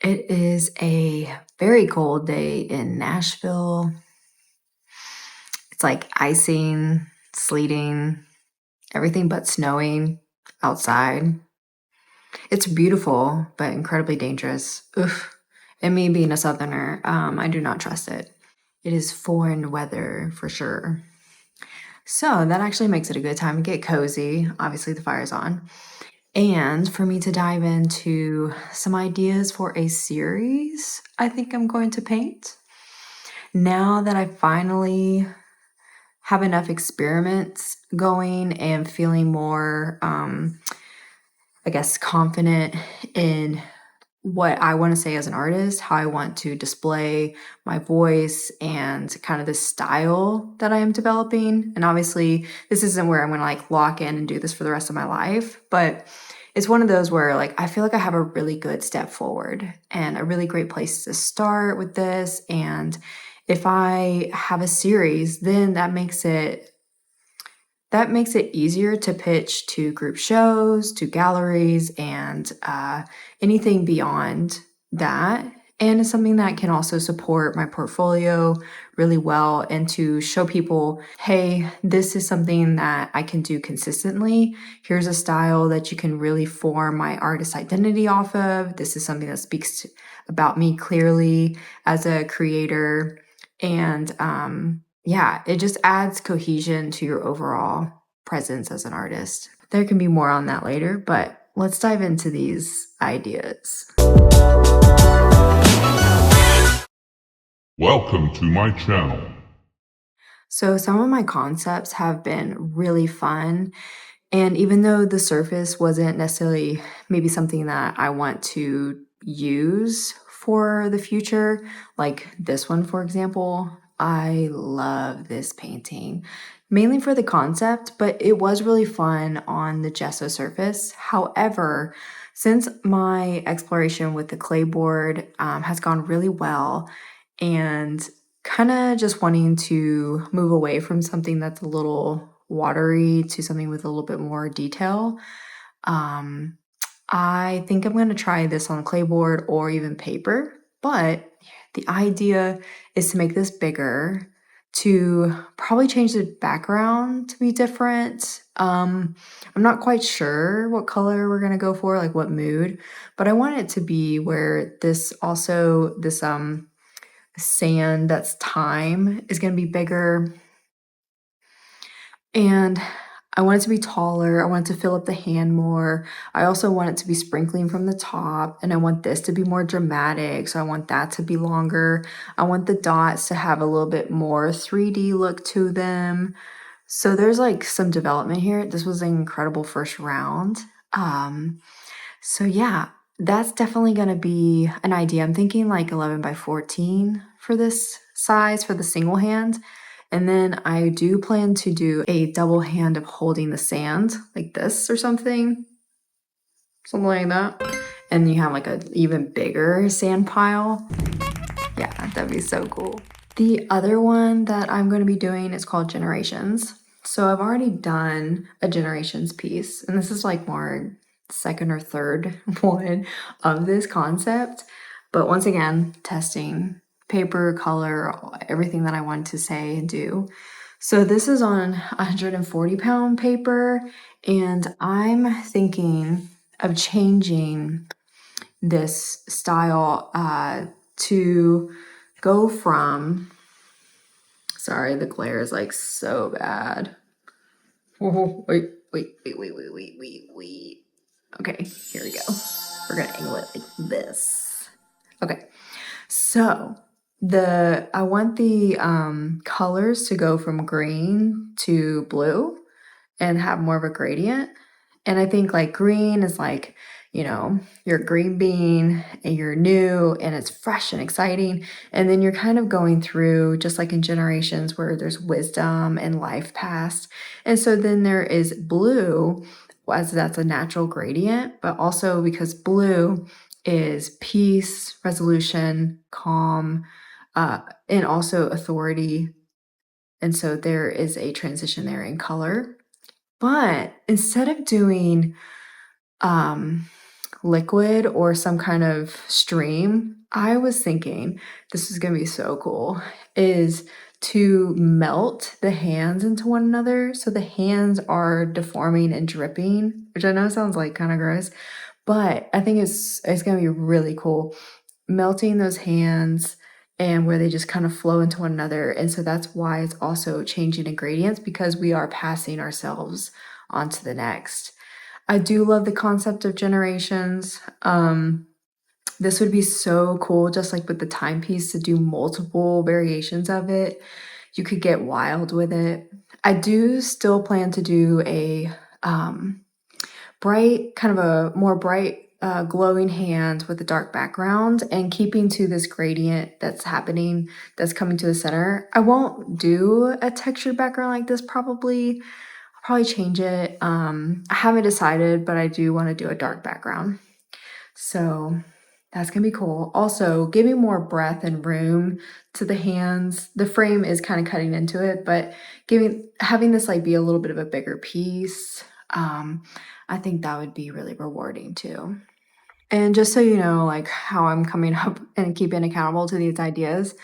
It is a very cold day in Nashville. It's like icing, sleeting, everything but snowing outside. It's beautiful, but incredibly dangerous. Oof. And me being a southerner, I do not trust it. It is foreign weather for sure. So that actually makes it a good time to get cozy. Obviously, the fire's on. And for me to dive into some ideas for a series I think I'm going to paint. Now that I finally have enough experiments going and feeling more, I guess, confident in what I want to say as an artist, how I want to display my voice and kind of the style that I am developing. And obviously, this isn't where I'm going to like lock in and do this for the rest of my life, but it's one of those where like I feel like I have a really good step forward and a really great place to start with this. And if I have a series, then that makes it easier to pitch to group shows, to galleries, and anything beyond that. And it's something that can also support my portfolio really well and to show people, hey, this is something that I can do consistently. Here's a style that you can really form my artist identity off of. This is something that speaks about me clearly as a creator. And yeah, it just adds cohesion to your overall presence as an artist. There can be more on that later, but let's dive into these ideas. Welcome to my channel. So, some of my concepts have been really fun. And even though the surface wasn't necessarily maybe something that I want to use for the future, like this one, for example, I love this painting, mainly for the concept, but it was really fun on the gesso surface. However, since my exploration with the clay board has gone really well and kind of just wanting to move away from something that's a little watery to something with a little bit more detail. Um, I think I'm going to try this on clay board or even paper, but the idea is to make this bigger, to probably change the background to be different. I'm not quite sure what color we're going to go for, like what mood, but I want it to be where this sand that's thyme is going to be bigger. And I want it to be taller. I want it to fill up the hand more. I also want it to be sprinkling from the top. And I want this to be more dramatic. So I want that to be longer. I want the dots to have a little bit more 3D look to them. So there's like some development here. This was an incredible first round. So yeah, that's definitely going to be an idea. I'm thinking like 11 by 14 for this size for the single hand. And then I do plan to do a double hand of holding the sand like this or something like that. And you have like an even bigger sand pile. Yeah, that'd be so cool. The other one that I'm going to be doing is called Generations. So I've already done a Generations piece, and this is like more second or third one of this concept. But once again, testing paper, color, everything that I want to say and do. So this is on 140-pound paper, and I'm thinking of changing this style to go from, sorry, the glare is like so bad. Oh, wait. Okay, here we go. We're gonna angle it like this. Okay, so I want the colors to go from green to blue and have more of a gradient. And I think like green is like, you're a green bean and you're new and it's fresh and exciting. And then you're kind of going through just like in generations where there's wisdom and life past. And so then there is blue, as that's a natural gradient, but also because blue is peace, resolution, calm, and also authority. And so there is a transition there in color. But instead of doing liquid or some kind of stream, I was thinking this is gonna be so cool, is to melt the hands into one another so the hands are deforming and dripping, which I know sounds like kind of gross, but I think it's gonna be really cool melting those hands and where they just kind of flow into one another. And so that's why it's also changing ingredients because we are passing ourselves on to the next. I do love the concept of generations. This would be so cool, just like with the timepiece, to do multiple variations of it. You could get wild with it. I do still plan to do a bright, kind of a more bright, glowing hand with a dark background and keeping to this gradient that's happening, that's coming to the center. I won't do a textured background like this probably. I'll probably change it. I haven't decided, but I do want to do a dark background. So that's gonna be cool. Also, giving more breath and room to the hands. The frame is kind of cutting into it, but having this like be a little bit of a bigger piece. I think that would be really rewarding too. And just so you know, like how I'm coming up and keeping accountable to these ideas,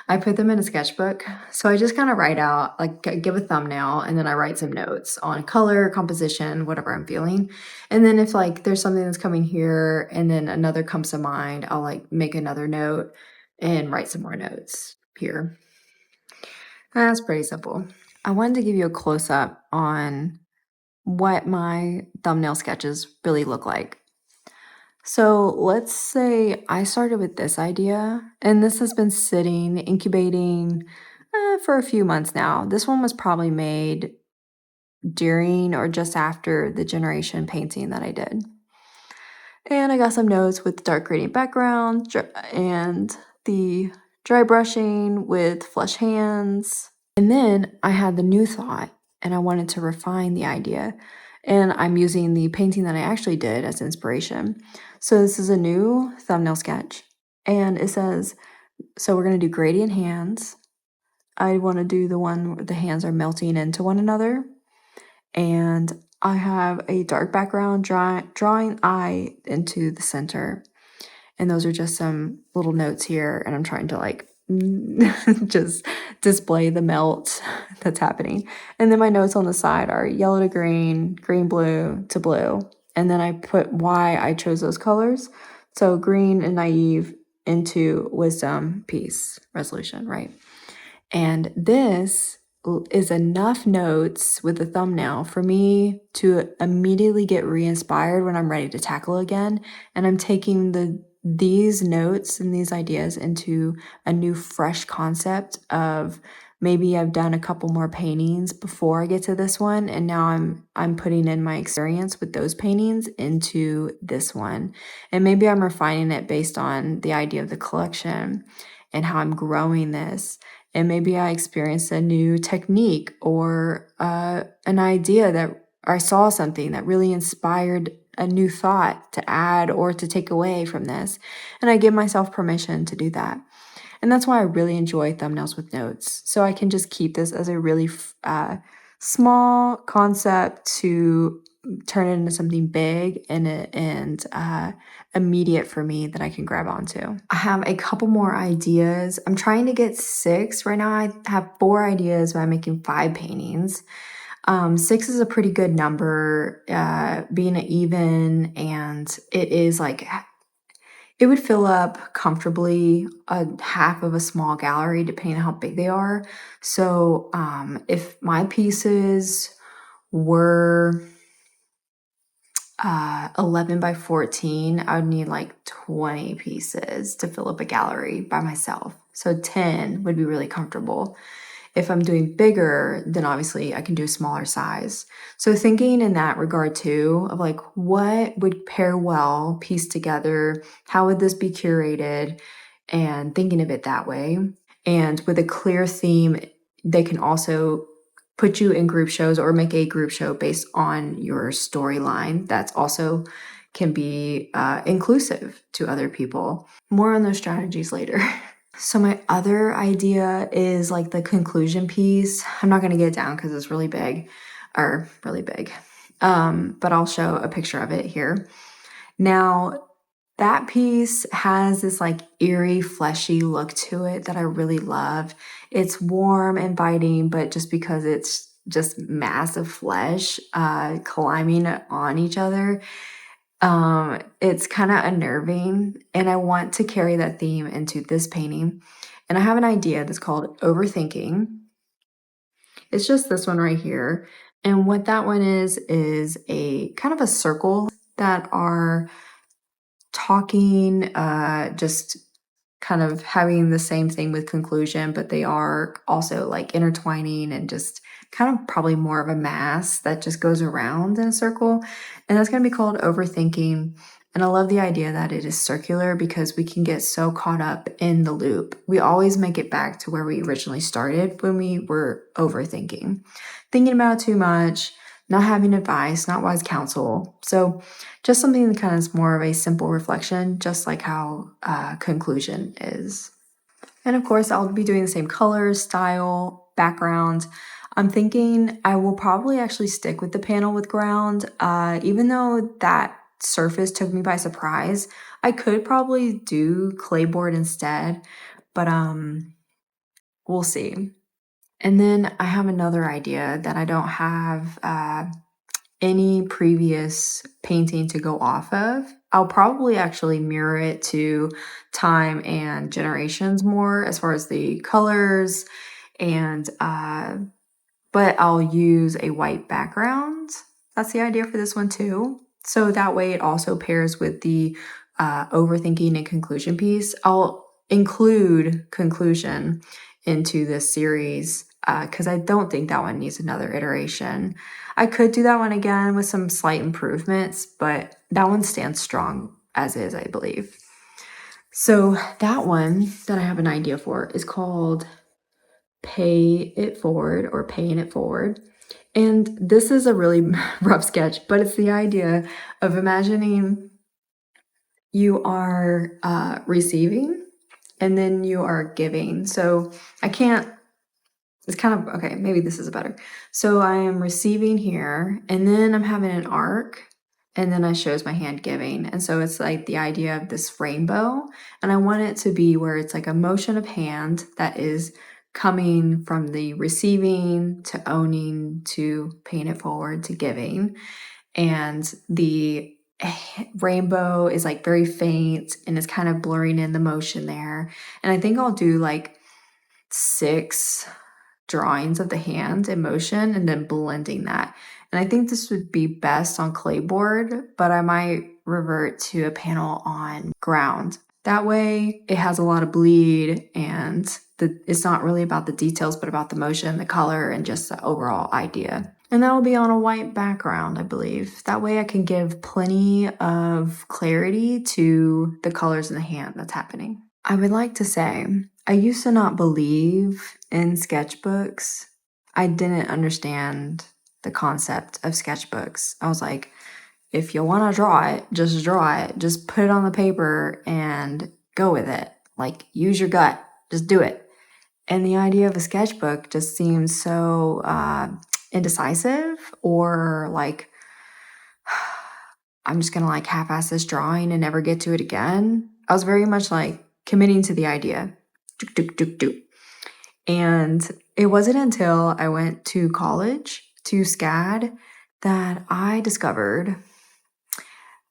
I put them in a sketchbook. So I just kind of write out, like, give a thumbnail, and then I write some notes on color, composition, whatever I'm feeling. And then if like there's something that's coming here and then another comes to mind, I'll like make another note and write some more notes here. That's pretty simple. I wanted to give you a close up on what my thumbnail sketches really look like. So let's say I started with this idea, and this has been sitting, incubating for a few months now. This one was probably made during or just after the generation painting that I did. And I got some notes with the dark gradient background and the dry brushing with flush hands. And then I had the new thought and I wanted to refine the idea. And I'm using the painting that I actually did as inspiration. So this is a new thumbnail sketch. And it says, so we're going to do gradient hands. I want to do the one where the hands are melting into one another. And I have a dark background drawing eye into the center. And those are just some little notes here. And I'm trying to like just display the melt that's happening. And then my notes on the side are yellow to green, green, blue to blue. And then I put why I chose those colors. So green and naive into wisdom, peace, resolution, right? And this is enough notes with the thumbnail for me to immediately get re-inspired when I'm ready to tackle again. And I'm taking these notes and these ideas into a new fresh concept of maybe I've done a couple more paintings before I get to this one, and now I'm putting in my experience with those paintings into this one. And maybe I'm refining it based on the idea of the collection and how I'm growing this. And maybe I experienced a new technique or an idea that I saw something that really inspired a new thought to add or to take away from this. And I give myself permission to do that. And that's why I really enjoy thumbnails with notes. So I can just keep this as a really small concept to turn it into something big and immediate for me that I can grab onto. I have a couple more ideas. I'm trying to get 6. Right now I have 4 ideas, but I'm making 5 paintings. 6 is a pretty good number, being an even, and it is like, it would fill up comfortably a half of a small gallery depending on how big they are. So if my pieces were 11 by 14, I would need like 20 pieces to fill up a gallery by myself. So 10 would be really comfortable. If I'm doing bigger, then obviously I can do a smaller size. So thinking in that regard too, of like what would pair well, piece together, how would this be curated, and thinking of it that way. And with a clear theme, they can also put you in group shows or make a group show based on your storyline. That's also can be inclusive to other people. More on those strategies later. So my other idea is like the conclusion piece. I'm not going to get it down because it's really big, but I'll show a picture of it here. Now, that piece has this like eerie, fleshy look to it that I really love. It's warm, inviting, but just because it's just massive flesh climbing on each other, it's kind of unnerving. And I want to carry that theme into this painting. And I have an idea that's called Overthinking. It's just this one right here. And what that one is a kind of a circle that are talking, just kind of having the same thing with conclusion, but they are also like intertwining and just kind of probably more of a mass that just goes around in a circle. And that's going to be called Overthinking. And I love the idea that it is circular because we can get so caught up in the loop. We always make it back to where we originally started when we were overthinking, thinking about too much, not having advice, not wise counsel. So just something that kind of is more of a simple reflection, just like how conclusion is. And of course, I'll be doing the same colors, style, background. I'm thinking I will probably actually stick with the panel with ground. Even though that surface took me by surprise, I could probably do clayboard instead, but we'll see. And then I have another idea that I don't have any previous painting to go off of. I'll probably actually mirror it to time and generations more as far as the colors and but I'll use a white background. That's the idea for this one too. So that way it also pairs with the overthinking and conclusion piece. I'll include conclusion into this series because I don't think that one needs another iteration. I could do that one again with some slight improvements, but that one stands strong as is, I believe. So that one that I have an idea for is called Pay It Forward or Paying It Forward. And this is a really rough sketch, but it's the idea of imagining you are receiving and then you are giving. So I can't, it's kind of, okay, maybe this is better. So I am receiving here and then I'm having an arc and then I shows my hand giving. And so it's like the idea of this rainbow. And I want it to be where it's like a motion of hand that is coming from the receiving to owning to paying it forward to giving. And the rainbow is like very faint and it's kind of blurring in the motion there. And I think I'll do like 6 drawings of the hand in motion and then blending that. And I think this would be best on clayboard, but I might revert to a panel on ground. That way it has a lot of bleed and it's not really about the details, but about the motion, the color, and just the overall idea. And that will be on a white background, I believe. That way I can give plenty of clarity to the colors in the hand that's happening. I would like to say, I used to not believe in sketchbooks. I didn't understand the concept of sketchbooks. I was like, if you want to draw it, just draw it. Just put it on the paper and go with it. Like, use your gut. Just do it. And the idea of a sketchbook just seems so indecisive, or like, I'm just going to like half-ass this drawing and never get to it again. I was very much like committing to the idea. And it wasn't until I went to college, to SCAD, that I discovered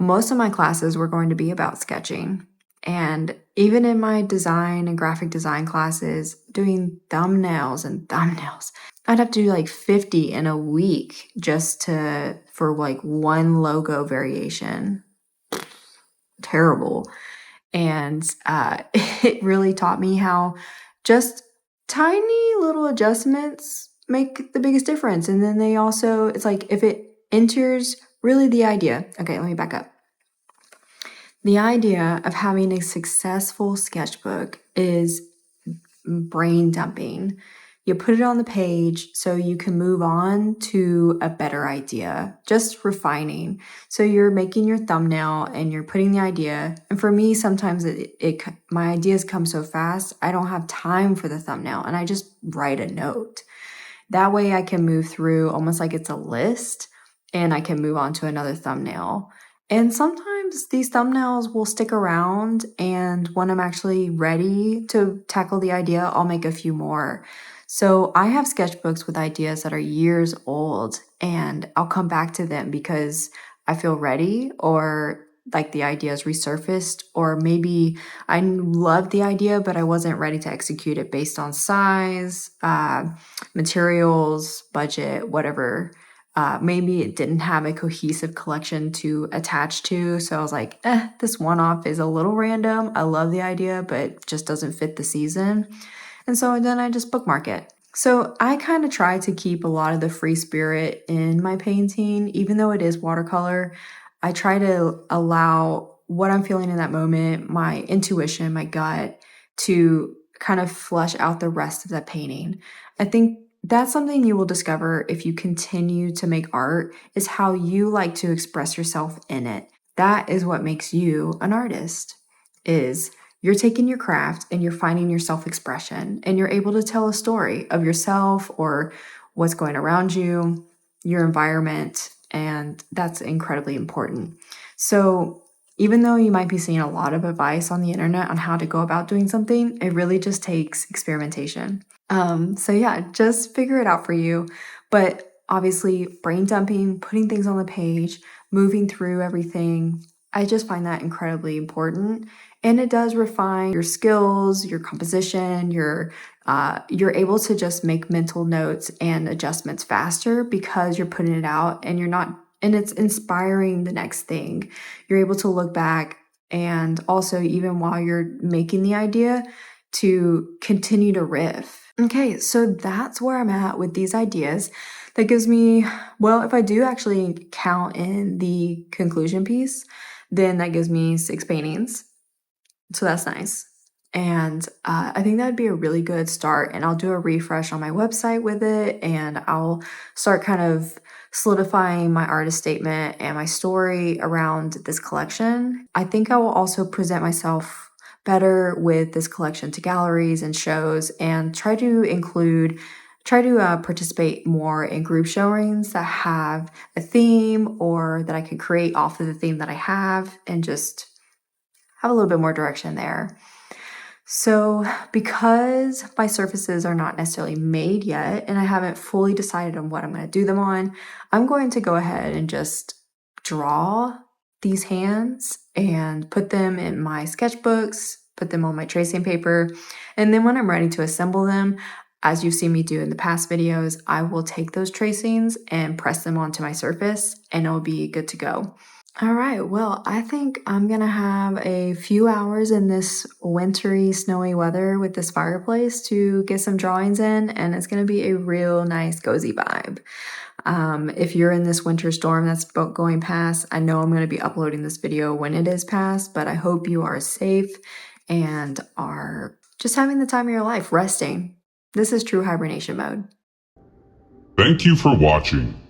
most of my classes were going to be about sketching. And even in my design and graphic design classes, doing thumbnails and thumbnails, I'd have to do like 50 in a week just for like one logo variation. Terrible. And it really taught me how just tiny little adjustments make the biggest difference. And then they also, it's like if it enters really the idea. Okay, let me back up. The idea of having a successful sketchbook is brain dumping. You put it on the page so you can move on to a better idea, just refining. So you're making your thumbnail and you're putting the idea. And for me, sometimes my ideas come so fast, I don't have time for the thumbnail and I just write a note. That way I can move through almost like it's a list and I can move on to another thumbnail. And sometimes these thumbnails will stick around, and when I'm actually ready to tackle the idea, I'll make a few more. So I have sketchbooks with ideas that are years old, and I'll come back to them because I feel ready, or like the idea's resurfaced, or maybe loved the idea, but I wasn't ready to execute it based on size, materials, budget, whatever. Maybe it didn't have a cohesive collection to attach to. So I was like, this one off is a little random. I love the idea, but just doesn't fit the season. And so then I just bookmark it. So I kind of try to keep a lot of the free spirit in my painting, even though it is watercolor. I try to allow what I'm feeling in that moment, my intuition, my gut, to kind of flesh out the rest of that painting. I think that's something you will discover if you continue to make art, is how you like to express yourself in it. That is what makes you an artist. Is you're taking your craft and you're finding your self-expression, and you're able to tell a story of yourself or what's going around you, your environment, and that's incredibly important. So even though you might be seeing a lot of advice on the internet on how to go about doing something, it really just takes experimentation. So yeah, just figure it out for you. But obviously, brain dumping, putting things on the page, moving through everything, I just find that incredibly important. And it does refine your skills, your composition, you're able to just make mental notes and adjustments faster because you're putting it out and you're not, and it's inspiring the next thing. You're able to look back, and also even while you're making the idea, to continue to riff. Okay, so that's where I'm at with these ideas. That gives me, well, if I do actually count in the conclusion piece, then that gives me 6 paintings. So that's nice. And I think that'd be a really good start. And I'll do a refresh on my website with it, and I'll start kind of solidifying my artist statement and my story around this collection. I think I will also present myself better with this collection to galleries and shows, and try to participate more in group showings that have a theme, or that I can create off of the theme that I have, and just have a little bit more direction there. So, because my surfaces are not necessarily made yet and I haven't fully decided on what I'm going to do them on, I'm going to go ahead and just draw these hands and put them in my sketchbooks, put them on my tracing paper, and then when I'm ready to assemble them, as you've seen me do in the past videos, I will take those tracings and press them onto my surface, and it'll be good to go. All right, well, I think I'm gonna have a few hours in this wintry, snowy weather with this fireplace to get some drawings in, and it's gonna be a real nice, cozy vibe. If you're in this winter storm that's going past, I know I'm gonna be uploading this video when it is past, but I hope you are safe and are just having the time of your life, resting. This is true hibernation mode. Thank you for watching.